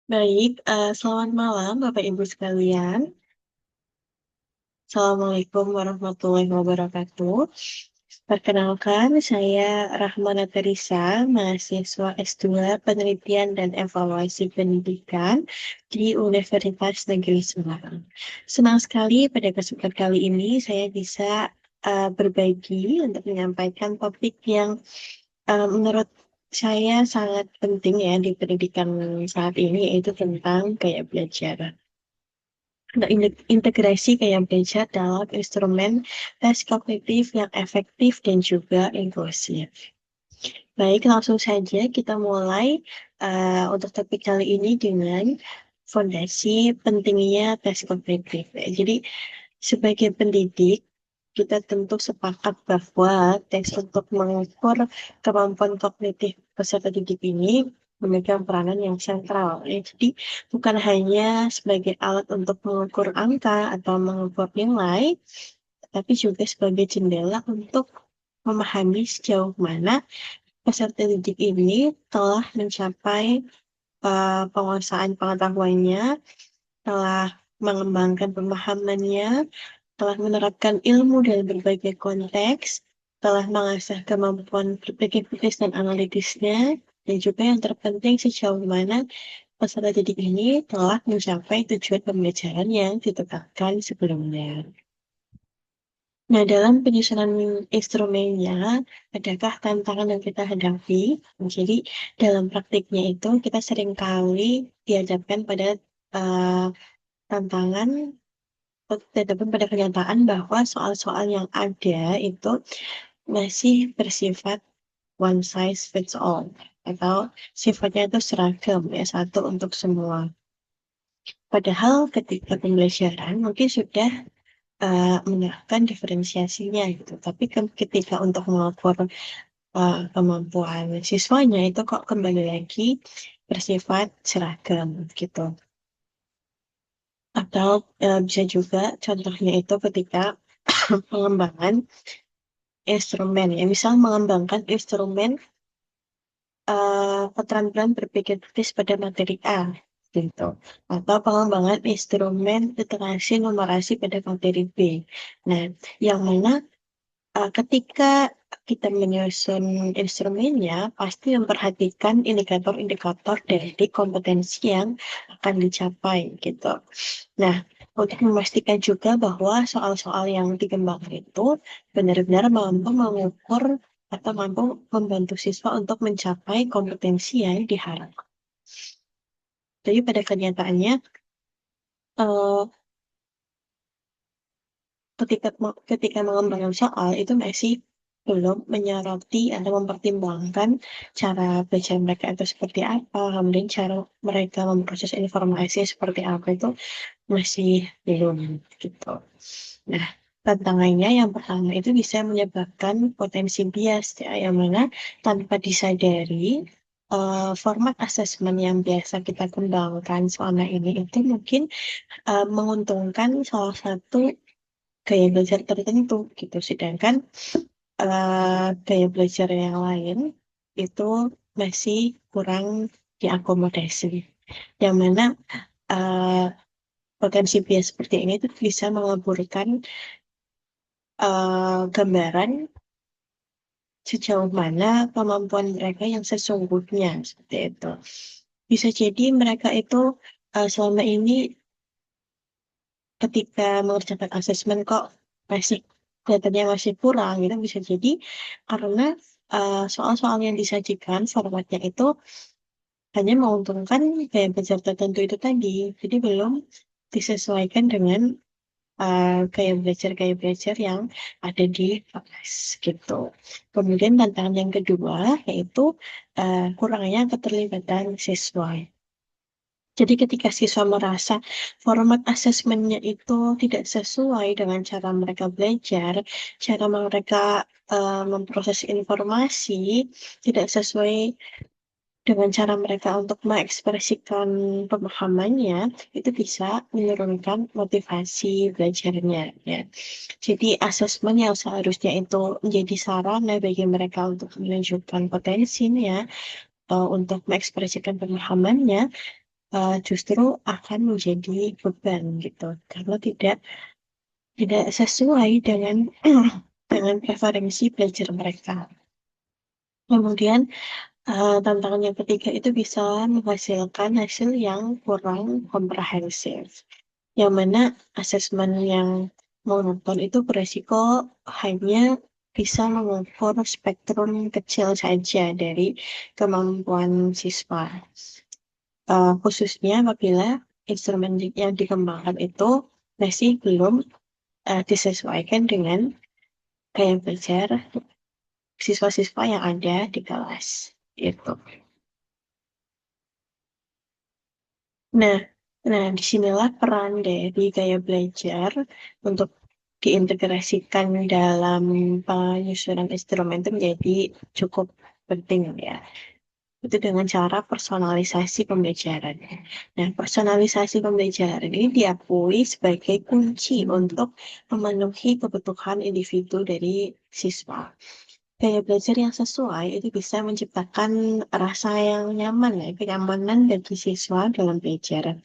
Baik, selamat malam Bapak Ibu sekalian. Assalamualaikum warahmatullahi wabarakatuh. Perkenalkan, saya Rahmana Teresa, mahasiswa S2 Penelitian dan Evaluasi Pendidikan di Universitas Negeri Semarang. Senang sekali pada kesempatan kali ini saya bisa berbagi untuk menyampaikan topik yang menurut saya sangat penting ya di pendidikan saat ini, yaitu tentang gaya belajar. Nah, integrasi gaya belajar dalam instrumen tes kognitif yang efektif dan juga inklusif. Baik, langsung saja kita mulai untuk topik kali ini dengan fondasi pentingnya tes kognitif. Jadi, sebagai pendidik, kita tentu sepakat bahwa tes untuk mengukur kemampuan kognitif peserta didik ini memegang peranan yang sentral. Ya. Jadi, bukan hanya sebagai alat untuk mengukur angka atau mengukur nilai, tapi juga sebagai jendela untuk memahami sejauh mana peserta didik ini telah mencapai penguasaan pengetahuannya, telah mengembangkan pemahamannya, telah menerapkan ilmu dalam berbagai konteks, telah mengasah kemampuan berpikir kritis dan analitisnya, dan juga yang terpenting sejauh mana peserta didik ini telah mencapai tujuan pembelajaran yang ditetapkan sebelumnya. Nah, dalam penyusunan instrumennya, adakah tantangan yang kita hadapi? Jadi, dalam praktiknya itu kita seringkali dihadapkan pada uh, tantangan dihadapkan pada kenyataan bahwa soal-soal yang ada itu masih bersifat one size fits all atau sifatnya itu seragam ya, satu untuk semua. Padahal ketika pembelajaran mungkin sudah menerapkan diferensiasinya gitu. Tapi ketika untuk mengukur kemampuan siswanya itu kok kembali lagi bersifat seragam gitu. Atau bisa juga contohnya itu ketika pengembangan instrumen ya, misal mengembangkan instrumen keterampilan berpikir kritis pada materi A gitu, atau pengembangan instrumen literasi numerasi pada materi B. Nah, yang mana ketika kita menyusun instrumennya, pasti memperhatikan indikator-indikator dari kompetensi yang akan dicapai gitu. Nah, untuk memastikan juga bahwa soal-soal yang dikembangkan itu benar-benar mampu mengukur atau mampu membantu siswa untuk mencapai kompetensi yang diharapkan. Jadi pada kenyataannya, eh, ketika mengembangkan soal itu masih belum menyoroti atau mempertimbangkan cara belajar mereka itu seperti apa, kemudian cara mereka memproses informasi seperti apa itu masih belum gitu. Nah, tantangannya yang pertama itu bisa menyebabkan potensi bias ya, yang mana tanpa disadari format asesmen yang biasa kita kembangkan selama ini itu mungkin menguntungkan salah satu gaya belajar tertentu gitu. Sedangkan gaya belajar yang lain itu masih kurang diakomodasi. Yang mana uh, potensi bias seperti ini tuh bisa mengaburkan gambaran sejauh mana kemampuan mereka yang sesungguhnya seperti itu. Bisa jadi mereka itu selama ini ketika mengerjakan asesmen kok masih kelihatannya masih kurang gitu, bisa jadi karena soal-soal yang disajikan formatnya itu hanya menguntungkan gaya belajar tertentu itu tadi, jadi belum disesuaikan dengan gaya belajar yang ada di kelas gitu. Kemudian tantangan yang kedua yaitu kurangnya keterlibatan siswa. Jadi ketika siswa merasa format asesmennya itu tidak sesuai dengan cara mereka belajar, cara mereka memproses informasi tidak sesuai dengan cara mereka untuk mengekspresikan pemahamannya, itu bisa menurunkan motivasi belajarnya. Ya. Jadi asesmen yang seharusnya itu menjadi sarana bagi mereka untuk menunjukkan potensinya, untuk mengekspresikan pemahamannya, justru akan menjadi beban gitu, karena tidak sesuai dengan dengan preferensi belajar mereka. Kemudian tantangan yang ketiga itu bisa menghasilkan hasil yang kurang komprehensif, yang mana asesmen yang monoton itu beresiko hanya bisa mengukur spektrum kecil saja dari kemampuan siswa. Khususnya apabila instrumen yang dikembangkan itu masih belum disesuaikan dengan gaya belajar siswa-siswa yang ada di kelas. Gitu. Nah, disinilah peran dari gaya belajar untuk diintegrasikan dalam penyusunan instrumen itu menjadi cukup penting ya. Itu dengan cara personalisasi pembelajaran. Nah, personalisasi pembelajaran ini diakui sebagai kunci untuk memenuhi kebutuhan individu dari siswa. Gaya belajar yang sesuai itu bisa menciptakan rasa yang nyaman ya, kenyamanan bagi siswa dalam belajar.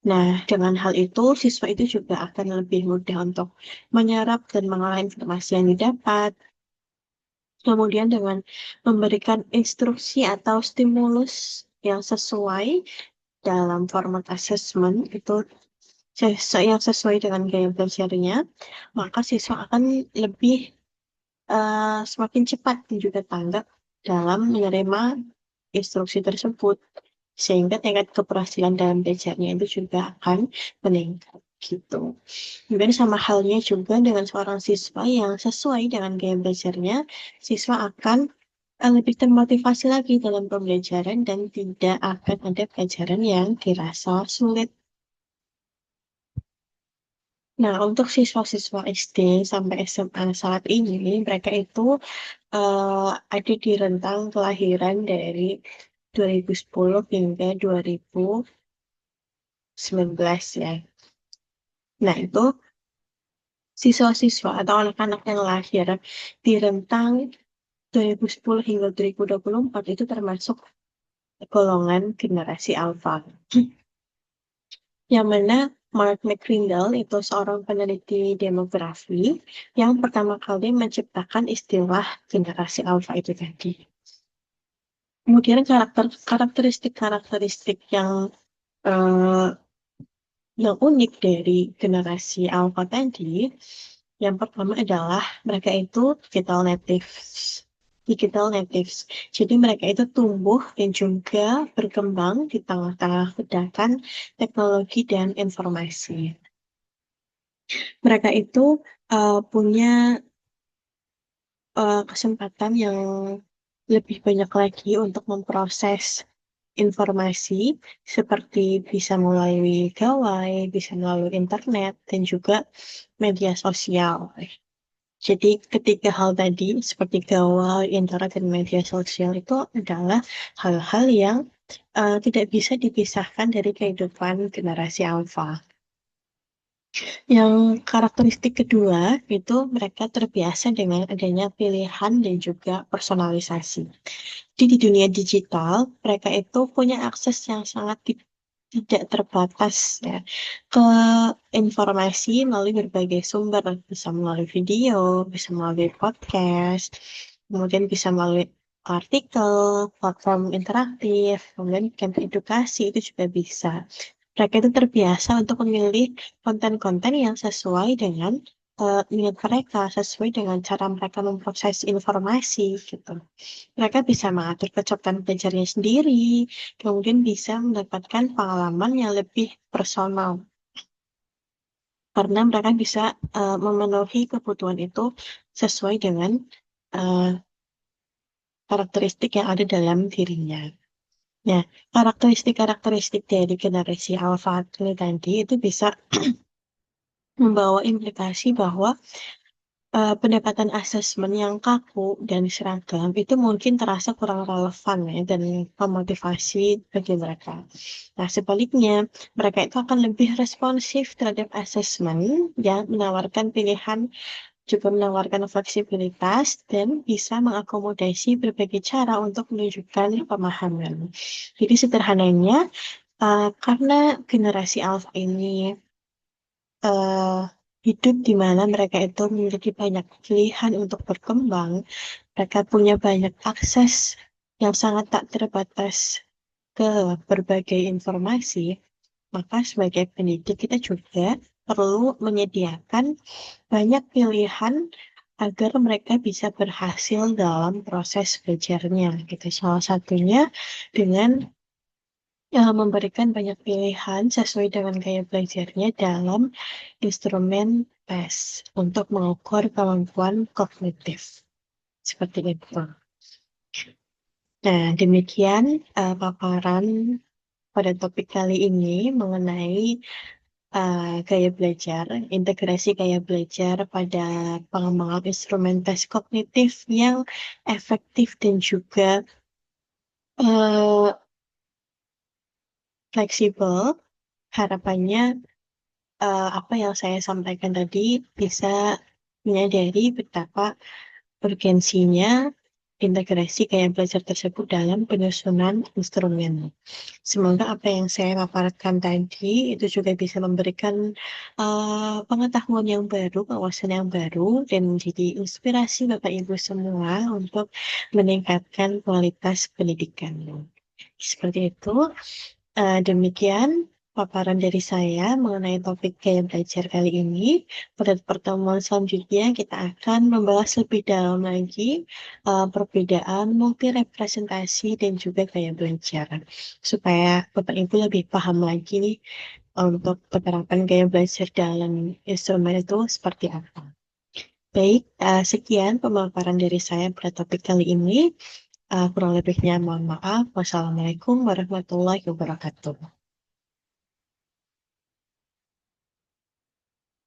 Nah, dengan hal itu, siswa itu juga akan lebih mudah untuk menyerap dan mengolah informasi yang didapat. Kemudian dengan memberikan instruksi atau stimulus yang sesuai dalam format assessment, itu yang sesuai dengan gaya belajarnya, maka siswa akan lebih semakin cepat dan juga tanggap dalam menerima instruksi tersebut, sehingga tingkat keberhasilan dalam belajarnya itu juga akan meningkat gitu. Kemudian sama halnya juga dengan seorang siswa yang sesuai dengan gaya belajarnya, siswa akan lebih termotivasi lagi dalam pembelajaran dan tidak akan ada pelajaran yang dirasa sulit. Nah, untuk siswa-siswa SD sampai SMA saat ini, mereka itu ada di rentang kelahiran dari 2010 hingga 2019 ya. Nah, itu siswa-siswa atau anak-anak yang lahir di rentang 2010 hingga 2024 itu termasuk golongan generasi alpha. Yang mana Mark McCrindle itu seorang peneliti demografi yang pertama kali menciptakan istilah generasi alpha itu tadi. Kemudian karakteristik yang eh, unik dari generasi alpha tadi, yang pertama adalah mereka itu digital natives. Jadi mereka itu tumbuh dan juga berkembang di tengah-tengah ledakan teknologi dan informasi. Mereka itu punya kesempatan yang lebih banyak lagi untuk memproses informasi seperti bisa melalui gawai, bisa melalui internet, dan juga media sosial. Jadi ketiga hal tadi seperti gawai, internet, dan media sosial itu adalah hal-hal yang tidak bisa dipisahkan dari kehidupan generasi alpha. Yang karakteristik kedua itu mereka terbiasa dengan adanya pilihan dan juga personalisasi. Jadi di dunia digital, mereka itu punya akses yang sangat tidak terbatas ya ke informasi melalui berbagai sumber, bisa melalui video, bisa melalui podcast, kemudian bisa melalui artikel, platform interaktif, kemudian camp edukasi itu juga bisa. Mereka itu terbiasa untuk memilih konten-konten yang sesuai dengan minat mereka, sesuai dengan cara mereka memproses informasi gitu. Mereka bisa mengatur kecepatan belajarnya sendiri, kemudian bisa mendapatkan pengalaman yang lebih personal. Karena mereka bisa memenuhi kebutuhan itu sesuai dengan uh, karakteristik yang ada dalam dirinya. Nah, karakteristik-karakteristik dari generasi alpha ini tadi itu bisa membawa implikasi bahwa pendekatan asesmen yang kaku dan seragam itu mungkin terasa kurang relevan ya dan memotivasi bagi mereka. Nah, sebaliknya, mereka itu akan lebih responsif terhadap asesmen yang menawarkan pilihan, juga menawarkan fleksibilitas dan bisa mengakomodasi berbagai cara untuk menunjukkan pemahaman. Jadi sederhananya, Karena generasi alfa ini eh, hidup di mana mereka itu memiliki banyak pilihan untuk berkembang, mereka punya banyak akses yang sangat tak terbatas ke berbagai informasi, maka sebagai pendidik kita juga perlu menyediakan banyak pilihan agar mereka bisa berhasil dalam proses belajarnya gitu. Salah satunya dengan memberikan banyak pilihan sesuai dengan gaya belajarnya dalam instrumen tes untuk mengukur kemampuan kognitif. Seperti itu. Nah, demikian paparan pada topik kali ini mengenai gaya belajar, integrasi gaya belajar pada pengembangan instrumen tes kognitif yang efektif dan juga eh, fleksibel. Harapannya apa yang saya sampaikan tadi bisa menyadari betapa urgensinya integrasi gaya belajar tersebut dalam penyusunan instrumen. Semoga apa yang saya paparkan tadi itu juga bisa memberikan pengetahuan yang baru, wawasan yang baru, dan menjadi inspirasi Bapak Ibu semua untuk meningkatkan kualitas pendidikan. Seperti itu. Demikian paparan dari saya mengenai topik gaya belajar kali ini. Pada pertemuan selanjutnya kita akan membahas lebih dalam lagi perbedaan multirepresentasi dan juga gaya belajar. Supaya Bapak Ibu lebih paham lagi untuk penerapan gaya belajar dalam instrumen itu seperti apa. Baik, sekian pemaparan dari saya pada topik kali ini. Kurang lebihnya mohon maaf. Wassalamualaikum warahmatullahi wabarakatuh.